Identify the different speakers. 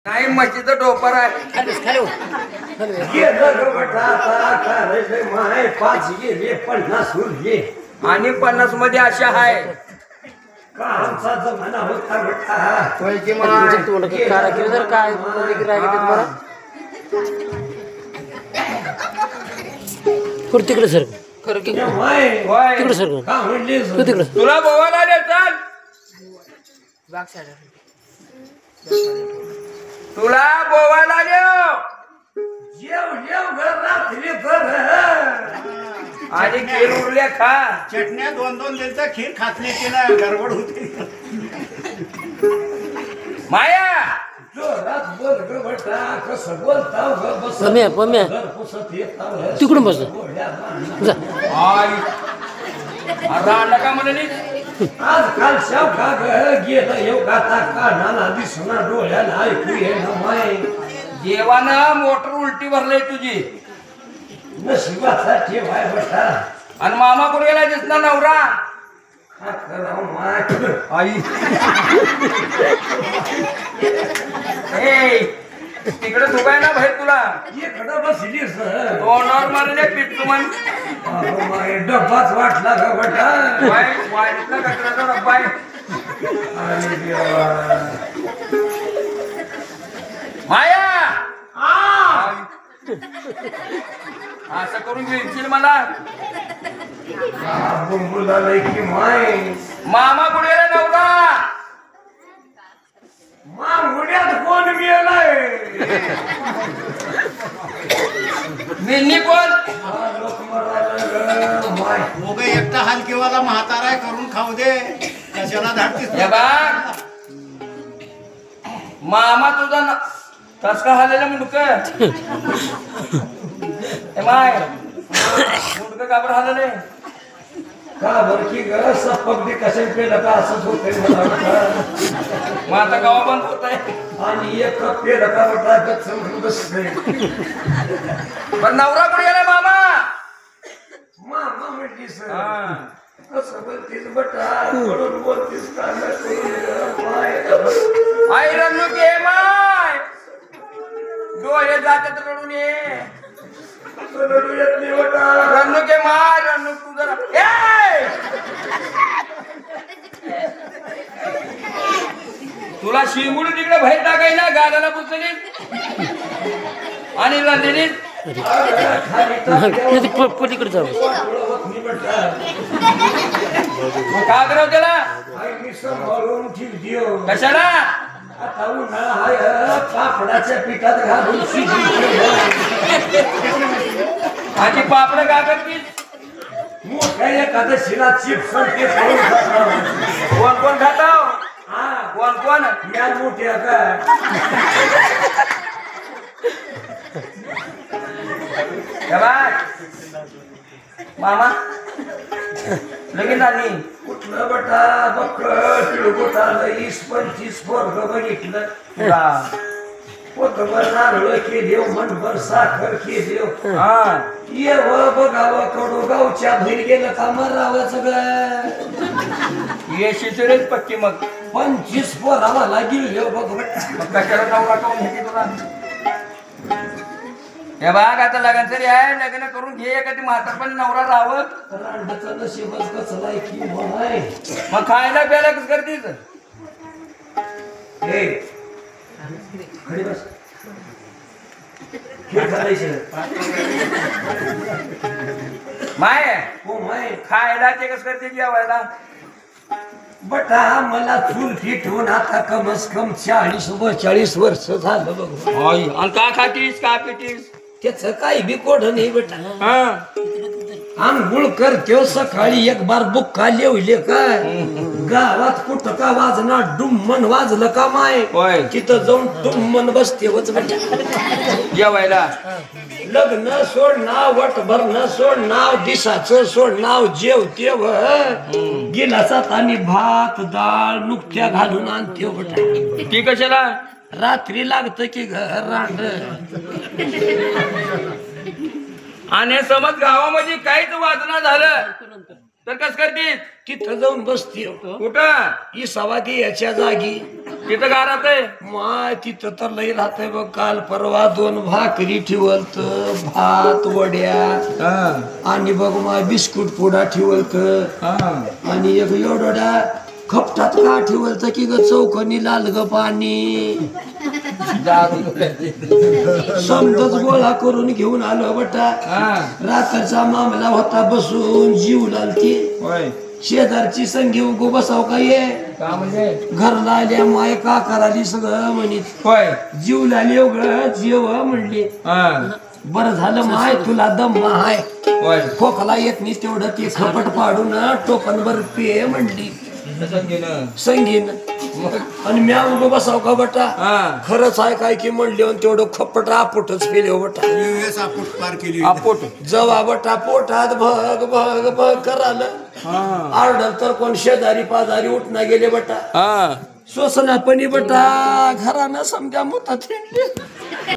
Speaker 1: नाही म्हशीचं डोपर आहे.
Speaker 2: पाच गेले 50 उरले
Speaker 1: आणि 50 मध्ये अशा आहे
Speaker 2: आमचा जमाना होता बेटा.
Speaker 3: काय तिकडे सर खरं की तिकडे सर
Speaker 2: का म्हणले
Speaker 3: तू तिकडे
Speaker 1: तुला बोवायला आले चल. तुला बोवायला आले.
Speaker 2: जेव जेव घर रात्री घर
Speaker 1: आणि खीर उरल्या खा.
Speaker 4: चटण्या 2-2 द्यायचा खीर खातली तिला गडबड होती.
Speaker 1: माया
Speaker 2: जोरात बोल ग बेटा. कसं बोलताव ग बस
Speaker 3: पम्या
Speaker 2: घर पुसत येताव
Speaker 3: तिकडून बस जा.
Speaker 1: आई रांडा का म्हणे.
Speaker 2: आजकाल शावका ग गेलं येऊ गाता कानाला दिसना डोळ्याला ऐकू येणं माय.
Speaker 1: देवानं मोटर उलटी भरलंय तुझी.
Speaker 2: नशिबाचा ठेवाय बेटा.
Speaker 1: आणि मामा कुठे गेला दिसना नवरा.
Speaker 2: हा कराव माय.
Speaker 1: आई ए तिकडे झोपाय ना बाहेर तुला.
Speaker 2: इकडं बसलीस
Speaker 1: तोंडावर मारले पिट्टू म्हण.
Speaker 2: माय डब्बाच वाटला ग बेटा.
Speaker 1: वाईटला कचऱ्याचा डब्बा आहे.
Speaker 2: आणि देवा.
Speaker 1: माया असं करून घेशील मला.
Speaker 2: बुंबुलालय की माय.
Speaker 1: मामा कुठे गेला नवरा.
Speaker 2: मांगुड्यात कोण गेलाय.
Speaker 1: मिन्नी कोण.
Speaker 2: लोक मरायला माय.
Speaker 4: दोघं एकटा हलकीवाला म्हातारा आहे, करून खाऊ दे. कशाला धाडतीस.
Speaker 1: हे बघ मामा तुझा कस का हालेला मुंडक. माय मुंडक काबर हालले.
Speaker 2: का बरं की ग सपक बी कशाने पेलं का असंच होतंय मला वाटतं.
Speaker 1: मग आता गावा बंद होत आहे.
Speaker 2: आणि एक कप पेलं का वाटत समजून बसतंय.
Speaker 1: पण नवरा कुठे गेलाय मामा.
Speaker 2: मामा म्हटलीस
Speaker 1: हा.
Speaker 2: कसं बोलतीस बटा. कडून बोलतीस का माय.
Speaker 1: आई रन्नू के माय. डोळे जातात रडून ये.
Speaker 2: रडू येत नाही बटा.
Speaker 1: रन्नू के माय. रन्नू तू जरा तुला शिमुडी तिकडे बाहेर टाकाय ना गाड्याला पुसली आणि रंदिनी
Speaker 3: पलीकडे जाऊ.
Speaker 1: का करावं त्याला.
Speaker 2: मी सांभाळून ठीक देऊ.
Speaker 1: कशाला.
Speaker 2: आता उन्हाळा हाय पापडाच्या पिठात घालून शिजवून
Speaker 1: आधी पापड का करतीस.
Speaker 2: मोठ्या एकादशीला चिप्स ते खाऊन खातो.
Speaker 1: कोण कोण खाताव.
Speaker 2: हा
Speaker 1: कोण कोण.
Speaker 2: या मोठ्या का
Speaker 1: मामा लगीन झाली.
Speaker 2: कुठलं बटा बकळ तिळगुटाला 20-25 पोरग बघितलं. पोतभर नारळ केली मनभर साखर केली.
Speaker 1: हा
Speaker 2: ये व बघावं कडू गावच्या भीर गेलं का मरावं सगळं.
Speaker 1: ये शिचुरेच पक्की. मग
Speaker 2: 25 पोरावा लागेल बघ.
Speaker 1: मग कशाला नवरा करून घेते तुला. हे बघ आता लग्न तरी आहे. लग्न करून घे. एखादी म्हातारपणी नवरा राहावं.
Speaker 2: रांडाचं नशीबच कसं आहे की म्हणाय.
Speaker 1: मग खायला प्यायला कसं करतीस.
Speaker 2: हे खडी बस. खेळ चालायचं.
Speaker 1: माय
Speaker 2: हो माय.
Speaker 1: खायला ते कसं करते जेवायला.
Speaker 2: बटा मला चूल ठेवून आता कमस कम 40-42 वर्ष झालं बघ.
Speaker 1: आणि का खातीस का पितीस.
Speaker 2: त्याच काही बी कोड नाही बेटा.
Speaker 1: हा
Speaker 2: आंघोळ करतो सकाळी एक बार बुक्का लिवले काय. गावात कुठं का वाजना डुम्मन वाजलं का माय.
Speaker 1: होय.
Speaker 2: तिथं जाऊन डुम्मन बसते वच बेटा.
Speaker 1: जेवायला.
Speaker 2: लग्न सोड नाव वटभर न सोड नाव दिसाचं सोड नाव जेवते व गिलासात आणि भात डाळ नुकत्या घालून आणते बेटा.
Speaker 1: ती कशाला.
Speaker 2: रात्री लागत की घर रांड.
Speaker 1: आणि समज गावामध्ये काहीच वाजना झालं तर कस करतीस
Speaker 2: तिथं जाऊन बसते
Speaker 1: कुठं
Speaker 2: इसावा ती याच्या जागी
Speaker 1: तिथं गारात आहे
Speaker 2: माय तिथं तर लई राहतंय बघ. काल परवा 2 भाकरी ठेवलत, भात वड्या आणि बघ माय बिस्कुट पुडा ठेवलत आणि एक एवढ्या खपटात का ठेवलत की ग चौकनी लाल ग पाणी समजच गोळा करून घेऊन आलो बटा. रात्रीचा मामला होता बसून जीव लालती. शेजारची संगी उगो बसाव का ये घरला आल्या माय का कराली सगळं म्हणित जीव लाली उघड जेव म्हणली. बरं झालं माय तुला दम हाय खोकला येत नाही तेवढं ते खपट पाडून टोपण बर पे म्हणली संगीन. आणि म्या उगो बसाव का बटा खरंच आहे काय की म्हणली तेवढं खपट आपोटच केले बटा.
Speaker 4: पार केली
Speaker 2: जवा बटा पोटात भग भग भग करालं आरडल तर कोण शेजारी पाजारी उठना गेले बटा. श्वसनापणी बटा घरानं समजा मुतात